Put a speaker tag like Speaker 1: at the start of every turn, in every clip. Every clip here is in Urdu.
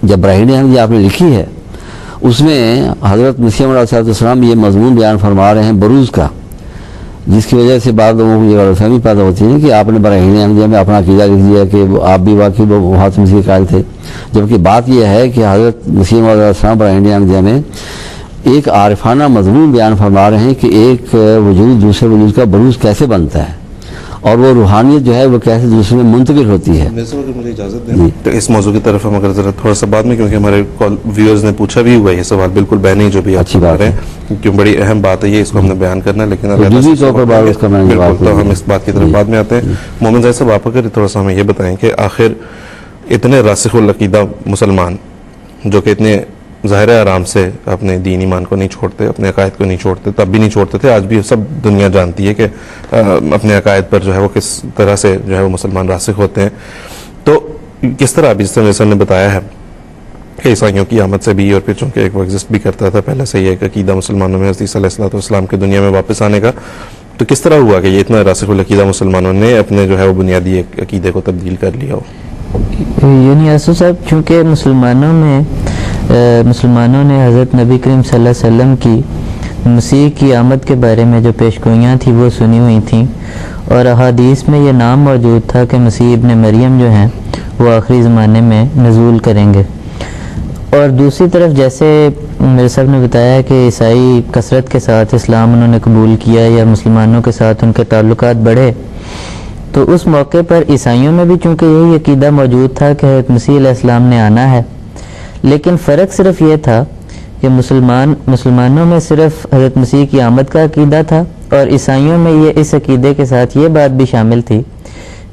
Speaker 1: جب براہین احمدیہ آپ نے لکھی ہے اس میں حضرت مسیح موعود علیہ السلام یہ مضمون بیان فرما رہے ہیں بروز کا، جس کی وجہ سے بعض لوگوں کو یہ غلط فہمی پیدا ہوتی ہے کہ آپ نے براہین احمدیہ میں اپنا عقیدہ لکھ دیا کہ آپ بھی واقعی بہت مسیح قائل تھے، جبکہ بات یہ ہے کہ حضرت مسیح موعود علیہ السلام براہین احمدیہ میں ایک عارفانہ مضمون بیان فرما رہے ہیں کہ ایک وجود دوسرے وجود کا بروز کیسے بنتا ہے اور وہ روحانیت جو ہے وہ کیسے دوسرے میں منتقل ہوتی ہے۔
Speaker 2: اگر مجھے اجازت دیں تو اس موضوع کی طرف ہم اگر ذرا تھوڑا سا بعد میں، کیونکہ ہمارے ویورز نے پوچھا بھی ہوا یہ سوال، بالکل بہنی جو بھی
Speaker 1: اچھی بات ہے،
Speaker 2: کیوں بڑی اہم بات ہے یہ، اس کو ہم نے بیان کرنا ہے، لیکن
Speaker 1: بالکل
Speaker 2: تو ہم اس بات کی طرف بعد میں آتے ہیں۔ مومن زاہد صاحب آپ اگر تھوڑا سا ہمیں یہ بتائیں کہ آخر اتنے راسخ العقیدہ مسلمان جو کہ اتنے ظاہر آرام سے اپنے دین ایمان کو نہیں چھوڑتے، اپنے عقائد کو نہیں چھوڑتے، تب بھی نہیں چھوڑتے تھے، آج بھی سب دنیا جانتی ہے کہ اپنے عقائد پر جو ہے وہ کس طرح سے جو ہے وہ مسلمان راسخ ہوتے ہیں، تو کس طرح ابھی جس طرح سر نے بتایا ہے کہ عیسائیوں کی آمد سے بھی، اور پھر چونکہ ایک وہ ایگزسٹ بھی کرتا تھا پہلے سے، یہ ایک عقیدہ مسلمانوں میں حضرت عیسیٰ علیہ السلام کے دنیا میں واپس آنے کا، تو کس طرح ہوا کہ یہ اتنا راسخ العقیدہ مسلمانوں نے اپنے جو ہے وہ بنیادی عقیدے کو تبدیل کر لیا ہو؟
Speaker 3: یعنی اسو صاحب چونکہ مسلمانوں نے حضرت نبی کریم صلی اللہ علیہ وسلم کی مسیح کی آمد کے بارے میں جو پیشگوئیاں تھیں وہ سنی ہوئی تھیں، اور احادیث میں یہ نام موجود تھا کہ مسیح ابن مریم جو ہیں وہ آخری زمانے میں نزول کریں گے۔ اور دوسری طرف جیسے میرے صاحب نے بتایا کہ عیسائی کثرت کے ساتھ اسلام انہوں نے قبول کیا یا مسلمانوں کے ساتھ ان کے تعلقات بڑھے، تو اس موقع پر عیسائیوں میں بھی چونکہ یہی عقیدہ موجود تھا کہ حضرت مسیح علیہ السلام نے آنا ہے، لیکن فرق صرف یہ تھا کہ مسلمانوں میں صرف حضرت مسیح کی آمد کا عقیدہ تھا، اور عیسائیوں میں یہ اس عقیدے کے ساتھ یہ بات بھی شامل تھی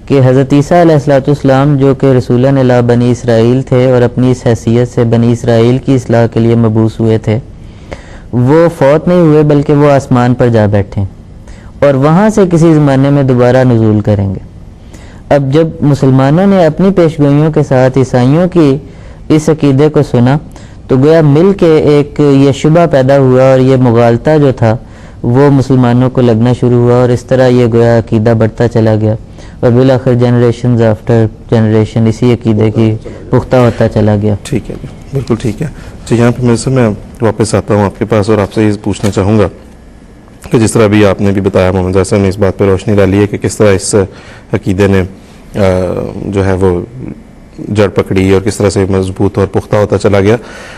Speaker 3: کہ حضرت عیسیٰ علیہ السلام جو کہ رسولان اللہ بنی اسرائیل تھے اور اپنی اس حیثیت سے بنی اسرائیل کی اصلاح کے لیے مبعوث ہوئے تھے، وہ فوت نہیں ہوئے بلکہ وہ آسمان پر جا بیٹھے اور وہاں سے کسی زمانے میں دوبارہ نزول کریں گے۔ اب جب مسلمانوں نے اپنی پیشگوئیوں کے ساتھ عیسائیوں کی اس عقیدے کو سنا تو گویا مل کے ایک یہ شبہ پیدا ہوا، اور یہ مغالطہ جو تھا وہ مسلمانوں کو لگنا شروع ہوا، اور اس طرح یہ گویا عقیدہ بڑھتا چلا گیا، اور بالآخر جنریشنز آفٹر جنریشن اسی عقیدے کی پختہ ہوتا چلا گیا۔
Speaker 2: ٹھیک ہے، بالکل ٹھیک ہے جی۔ یہاں پہ میں واپس آتا ہوں آپ کے پاس، اور آپ سے یہ پوچھنا چاہوں گا کہ جس طرح بھی آپ نے بھی بتایا، محمد زاہد صاحب نے اس بات پہ روشنی ڈالی ہے کہ کس طرح اس عقیدے نے جو ہے وہ جڑ پکڑی اور کس طرح سے مضبوط اور پختہ ہوتا چلا گیا،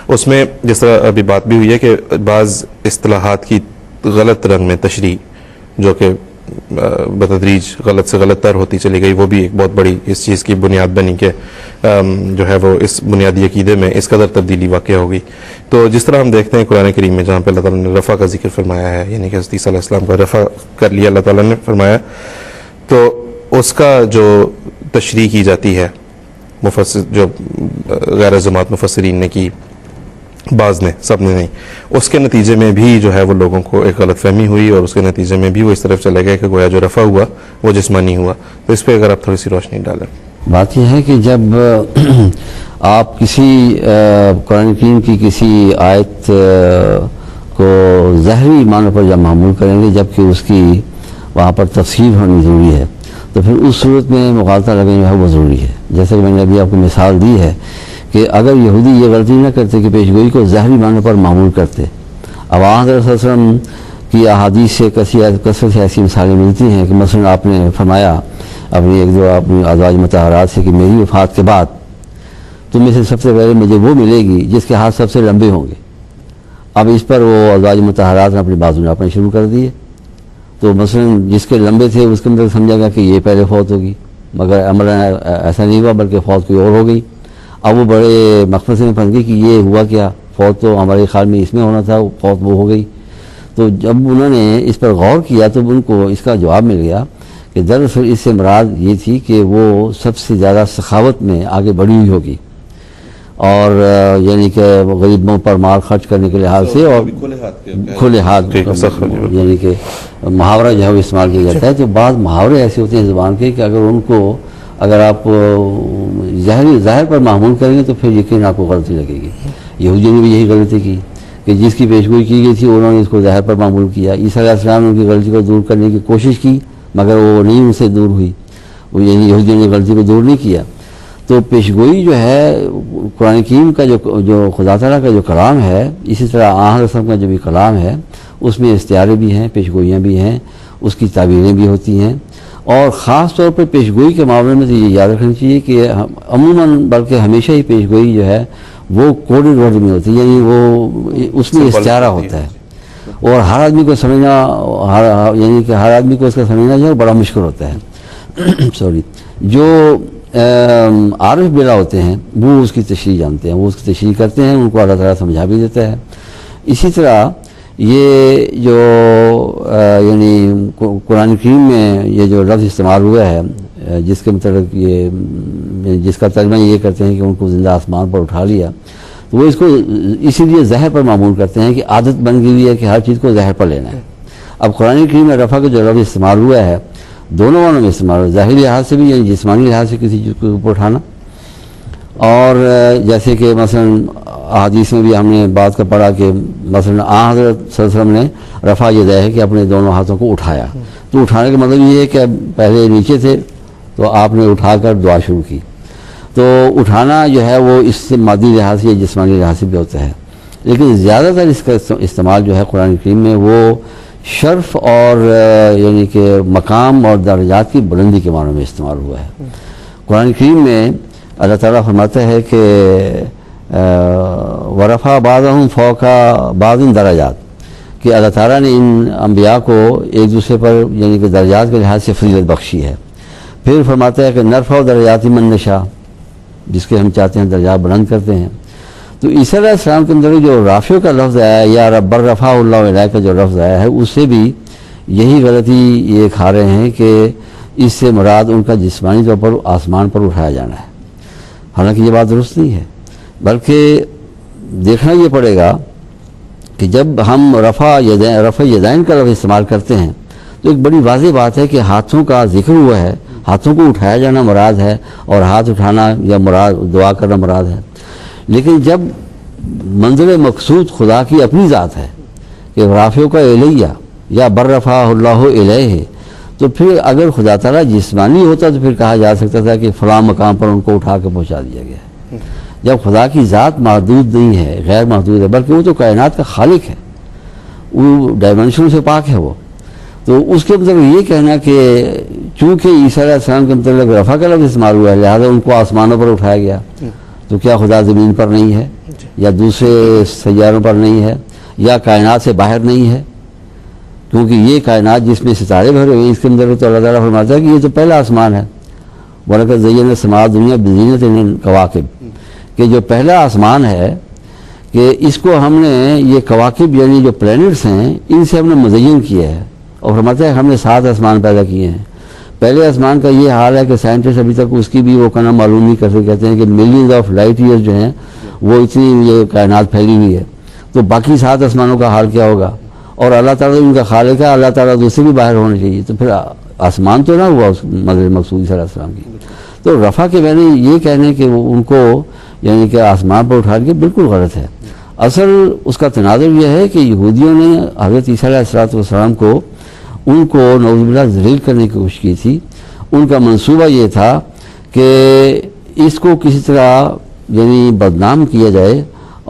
Speaker 2: اس میں جس طرح ابھی بات بھی ہوئی ہے کہ بعض اصطلاحات کی غلط رنگ میں تشریح جو کہ بتدریج غلط سے غلط تر ہوتی چلی گئی، وہ بھی ایک بہت بڑی اس چیز کی بنیاد بنی کہ جو ہے وہ اس بنیادی عقیدے میں اس قدر تبدیلی واقع ہوگی۔ تو جس طرح ہم دیکھتے ہیں قرآن کریم میں جہاں پہ اللہ تعالیٰ نے رفع کا ذکر فرمایا ہے، یعنی کہ حضرت عیسیٰ علیہ السلام کا رفع کر لیا اللہ تعالیٰ نے فرمایا، تو اس کا جو تشریح کی جاتی ہے مفسر جو غیر جماعت مفسرین نے کی، بعض نے، سب نے نہیں، اس کے نتیجے میں بھی جو ہے وہ لوگوں کو ایک غلط فہمی ہوئی، اور اس کے نتیجے میں بھی وہ اس طرف چلے گئے کہ گویا جو رفع ہوا وہ جسمانی ہوا۔ تو اس پہ اگر آپ تھوڑی سی روشنی ڈالیں۔
Speaker 1: بات یہ ہے کہ جب آپ کسی قرآن کریم کی کسی آیت کو ظاہری معنی پر جب معمول کریں گے جبکہ اس کی وہاں پر تفسیر ہونی ضروری ہے، تو پھر اس صورت میں مغالطہ لگنا جو ہے وہ ضروری ہے۔ جیسے کہ میں نے ابھی آپ کو مثال دی ہے کہ اگر یہودی یہ غلطی نہ کرتے کہ پیشگوئی کو ظاہری معنی پر معمول کرتے، اب حضرت صلی اللہ علیہ وسلم کی احادیث سے کثرت سے ایسی مثالیں ملتی ہیں کہ مثلا آپ نے فرمایا اپنی ایک دو اپنی ازواج مطہرات سے کہ میری وفات کے بعد تم میں سے سب سے پہلے مجھے وہ ملے گی جس کے ہاتھ سب سے لمبے ہوں گے۔ اب اس پر وہ ازواج مطہرات نے اپنی بازو ناپنے شروع کر دیے، تو مثلا جس کے لمبے تھے اس کے اندر سمجھا گیا کہ یہ پہلے فوت ہوگی، مگر عملاً ایسا نہیں ہوا بلکہ فوت کوئی اور ہو گئی۔ اب وہ بڑے مقصد میں پھنس گئی کہ یہ ہوا کیا، فوت تو ہمارے خیال میں اس میں ہونا تھا، فوت وہ ہو گئی۔ تو جب انہوں نے اس پر غور کیا تو ان کو اس کا جواب مل گیا کہ دراصل اس سے مراد یہ تھی کہ وہ سب سے زیادہ سخاوت میں آگے بڑھی ہوئی ہوگی، اور یعنی کہ غریبوں پر مال خرچ کرنے کے لحاظ سے، اور کھلے ہاتھ یعنی کہ محاورہ جو ہے وہ استعمال کیا جاتا ہے۔ تو بعض محاورے ایسے ہوتے ہیں زبان کے کہ اگر آپ ظاہر پر معمول کریں گے تو پھر یقین آپ کو غلطی لگے گی۔ یہودیوں نے بھی یہی غلطی کی کہ جس کی پیشگوئی کی گئی تھی انہوں نے اس کو ظاہر پر معمول کیا۔ عیسیٰ علیہ السلام نے ان کی غلطی کو دور کرنے کی کوشش کی مگر وہ نہیں ان سے دور ہوئی، وہ یعنی یہودیوں نے غلطی کو دور نہیں کیا۔ تو پیشگوئی جو ہے قرآن کریم کا جو خدا تعالیٰ کا جو کلام ہے، اسی طرح حضرت رسول کا جو بھی کلام ہے، اس میں استعارے بھی ہیں، پیشگوئیاں بھی ہیں، اس کی تعبیریں بھی ہوتی ہیں. اور خاص طور پر پیشگوئی کے معاملے میں تو یہ یاد رکھنا چاہیے کہ عموماً بلکہ ہمیشہ ہی پیشگوئی جو ہے وہ کوڈڈ ورڈ میں ہوتی ہے، یعنی وہ اس میں استعارہ ہوتا ہے، اور ہر آدمی کو سمجھنا یعنی کہ ہر آدمی کو اس کا سمجھنا جو ہے بڑا مشکل ہوتا ہے. سوری، جو عارف بلا ہوتے ہیں وہ اس کی تشریح جانتے ہیں، وہ اس کی تشریح کرتے ہیں، ان کو اللہ تعالیٰ سمجھا بھی دیتا ہے. اسی طرح یہ جو یعنی قرآن کریم میں یہ جو لفظ استعمال ہوا ہے، جس کے متعلق یہ جس کا ترجمہ یہ کرتے ہیں کہ ان کو زندہ آسمان پر اٹھا لیا، تو وہ اس کو اسی لیے زہر پر معمول کرتے ہیں کہ عادت بن گئی ہے کہ ہر چیز کو زہر پر لینا ہے. اب قرآن کریم میں رفع کا جو لفظ استعمال ہوا ہے دونوں معنوں میں استعمال ہوا، ظاہری لحاظ سے بھی یعنی جسمانی لحاظ سے کسی چیز کو اوپر اٹھانا، اور جیسے کہ مثلا احادیث میں بھی ہم نے بات کا پڑھا کہ مثلا حضرت صلی اللہ علیہ وسلم نے رفع یہ ہے کہ اپنے دونوں ہاتھوں کو اٹھایا. تو اٹھانے کا مطلب یہ ہے کہ پہلے نیچے تھے تو آپ نے اٹھا کر دعا شروع کی. تو اٹھانا جو ہے وہ اس سے مادی لحاظ سے یا جسمانی لحاظ سے بھی ہوتا ہے، لیکن زیادہ تر اس کا استعمال جو ہے قرآن کریم میں وہ شرف اور یعنی کہ مقام اور درجات کی بلندی کے معنوں میں استعمال ہوا ہے. قرآن کریم میں اللہ تعالیٰ فرماتا ہے کہ ورفع بعضهم فوق بعض درجات، کہ اللہ تعالیٰ نے ان انبیاء کو ایک دوسرے پر یعنی کہ درجات کے لحاظ سے فضیلت بخشی ہے. پھر فرماتا ہے کہ نرفع درجات من نشاء، جس کے ہم چاہتے ہیں درجات بلند کرتے ہیں. تو عیسیٰ علیہ السلام کے اندر جو رافع کا لفظ آیا ہے یا رب رفع اللہ علیہ کا جو لفظ آیا ہے، اس سے بھی یہی غلطی یہ کھا رہے ہیں کہ اس سے مراد ان کا جسمانی طور پر آسمان پر اٹھایا جانا ہے. حالانکہ یہ بات درست نہیں ہے، بلکہ دیکھنا یہ پڑے گا کہ جب ہم رفع یدین کا لفظ استعمال کرتے ہیں تو ایک بڑی واضح بات ہے کہ ہاتھوں کا ذکر ہوا ہے، ہاتھوں کو اٹھایا جانا مراد ہے، اور ہاتھ اٹھانا یا مراد دعا کرنا مراد ہے. لیکن جب منزل مقصود خدا کی اپنی ذات ہے کہ رافع کا الیہ یا بررفع اللہ الیہ، تو پھر اگر خدا تعالیٰ جسمانی ہوتا تو پھر کہا جا سکتا تھا کہ فلاں مقام پر ان کو اٹھا کے پہنچا دیا گیا ہے. جب خدا کی ذات محدود نہیں ہے، غیر محدود ہے، بلکہ وہ تو کائنات کا خالق ہے، وہ ڈائمنشن سے پاک ہے وہ، تو اس کے مطلب یہ کہنا کہ چونکہ عیسیٰ علیہ السلام کے مطلب رفع کا لفظ استعمال ہوا ہے لہٰذا ان کو آسمانوں پر اٹھایا گیا، تو کیا خدا زمین پر نہیں ہے یا دوسرے سیاروں پر نہیں ہے یا کائنات سے باہر نہیں ہے؟ کیونکہ یہ کائنات جس میں ستارے بھرے ہوئے ہیں اس کے اندر تو اللہ تعالیٰ فرماتا ہے کہ یہ تو پہلا آسمان ہے. وَلَقَدْ زَيَّنَّا السَّمَاءَ الدُّنْيَا بِزِينَةٍ الْكَوَاكِبِ، کہ جو پہلا آسمان ہے کہ اس کو ہم نے یہ کواکب یعنی جو پلینٹس ہیں ان سے ہم نے مزین کیا ہے، اور فرماتا ہے ہم نے 7 آسمان پیدا کیے ہیں. پہلے آسمان کا یہ حال ہے کہ سائنٹسٹ ابھی تک اس کی بھی وہ کہنا معلوم نہیں کر سکتے، کہتے ہیں کہ ملینز آف لائٹ ایئرز جو ہیں وہ اتنی یہ کائنات پھیلی ہوئی ہے، تو باقی 7 آسمانوں کا حال کیا ہوگا؟ اور اللہ تعالیٰ ان کا خالق ہے، اللہ تعالیٰ دوسرے بھی باہر ہونے چاہیے، تو پھر آسمان تو نہ ہوا اس منزل مقصود صلی اللہ علیہ وسلم کی. تو رفع کے میں نے یہ کہنے کہ ان کو یعنی کہ آسمان پر اٹھا کے بالکل غلط ہے. اصل اس کا تناظر یہ ہے کہ یہودیوں نے حضرت عیسیٰ علیہ السلام کو ان کو نعوذ باللہ ذلیل کرنے کی کوشش کی تھی. ان کا منصوبہ یہ تھا کہ اس کو کسی طرح یعنی بدنام کیا جائے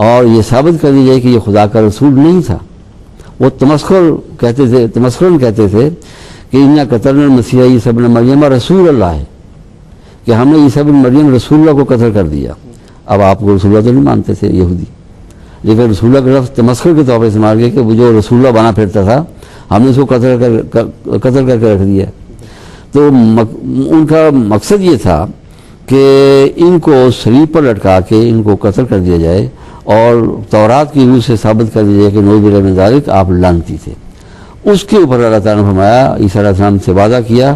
Speaker 1: اور یہ ثابت کر دیا جائے کہ یہ خدا کا رسول نہیں تھا. وہ تمسخراً کہتے تھے کہ اِنَّا قَتَلْنَا الْمَسِيحَ عِیسَىٰ ابْنَ مَرْیَمَ رسول اللہ ہے، کہ ہم نے عیسیٰ ابن مریم رسول اللہ کو قتل کر دیا. اب آپ کو رسول اللہ تو نہیں مانتے تھے یہودی، لیکن رسول اللہ کا لفظ تمسخر کے طور پر استعمال کیا کہ وہ جو رسول اللہ بنا پھرتا تھا ہم نے اس کو قتل کر کے رکھ دیا. تو ان کا مقصد یہ تھا کہ ان کو صلیب پر لٹکا کے ان کو قتل کر دیا جائے اور تورات کی روح سے ثابت کر دیا جائے کہ نعوذ باللہ من ذالک آپ لعنتی تھے. اس کے اوپر اللہ تعالیٰ نے فرمایا، عیسیٰ علیہ السلام سے وعدہ کیا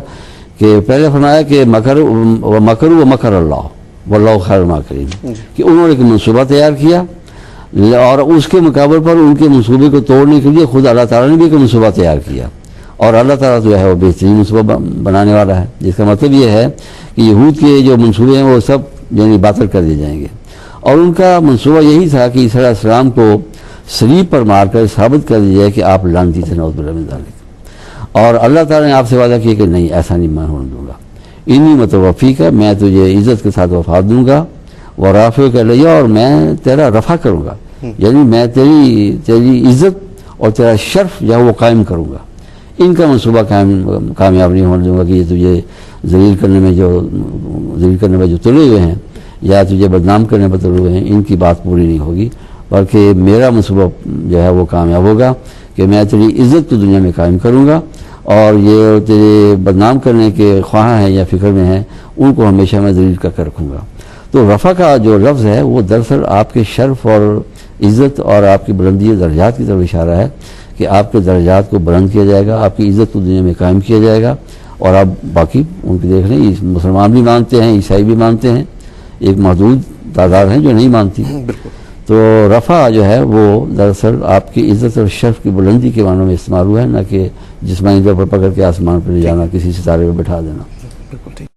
Speaker 1: کہ پہلے فرمایا کہ مکر اللہ واللہ خیر الماکرین، کہ انہوں نے ایک منصوبہ تیار کیا اور اس کے مقابل پر ان کے منصوبے کو توڑنے کے لیے خود اللہ تعالیٰ نے بھی ایک منصوبہ تیار کیا، اور اللہ تعالیٰ جو ہے وہ بہترین منصوبہ بنانے والا ہے، جس کا مطلب یہ ہے کہ یہود کے جو منصوبے ہیں وہ سب یعنی باطل کر دیے جائیں گے. اور ان کا منصوبہ یہی تھا کہ عیسیٰ علیہ السلام کو صلیب پر مار کر ثابت کر دیا جائے کہ آپ لعنتی تھے نعوذ باللہ من ذالک. اور اللہ تعالیٰ نے آپ سے وعدہ کیا کہ نہیں، ایسا نہیں میں ہونے دوں گا. انی متوفی کا، میں تجھے عزت کے ساتھ وفات دوں گا، ورافع کا لیا، اور میں تیرا رفع کروں گا، یعنی میں تیری عزت اور تیرا شرف جو ہے وہ قائم کروں گا. ان کا منصوبہ کامیاب نہیں ہونے دوں گا کہ یہ تجھے ذلیل کرنے میں جو تلے ہوئے ہیں یا تجھے بدنام کرنے پر تلے ہوئے ہیں، ان کی بات پوری نہیں ہوگی، بلکہ میرا منصوبہ جو ہے وہ کامیاب ہوگا کہ میں تیری عزت کو دنیا میں قائم کروں گا، اور یہ تیرے بدنام کرنے کے خواہاں ہیں یا فکر میں ہیں ان کو ہمیشہ میں ذلیل کر کے رکھوں گا. تو رفع کا جو لفظ ہے وہ دراصل آپ کے شرف اور عزت اور آپ کی بلندی درجات کی طرف اشارہ ہے کہ آپ کے درجات کو بلند کیا جائے گا، آپ کی عزت کو دنیا میں قائم کیا جائے گا. اور آپ باقی ان کی دیکھ لیں، مسلمان بھی مانتے ہیں، عیسائی بھی مانتے ہیں، ایک محدود تعداد ہیں جو نہیں مانتی. تو رفع جو ہے وہ دراصل آپ کی عزت اور شرف کی بلندی کے معنوں میں استعمال ہوا ہے، نہ کہ جسمانی طور پر پکڑ کے آسمان پہ لے جانا، کسی ستارے پہ بٹھا دینا.
Speaker 2: بالکل ٹھیک.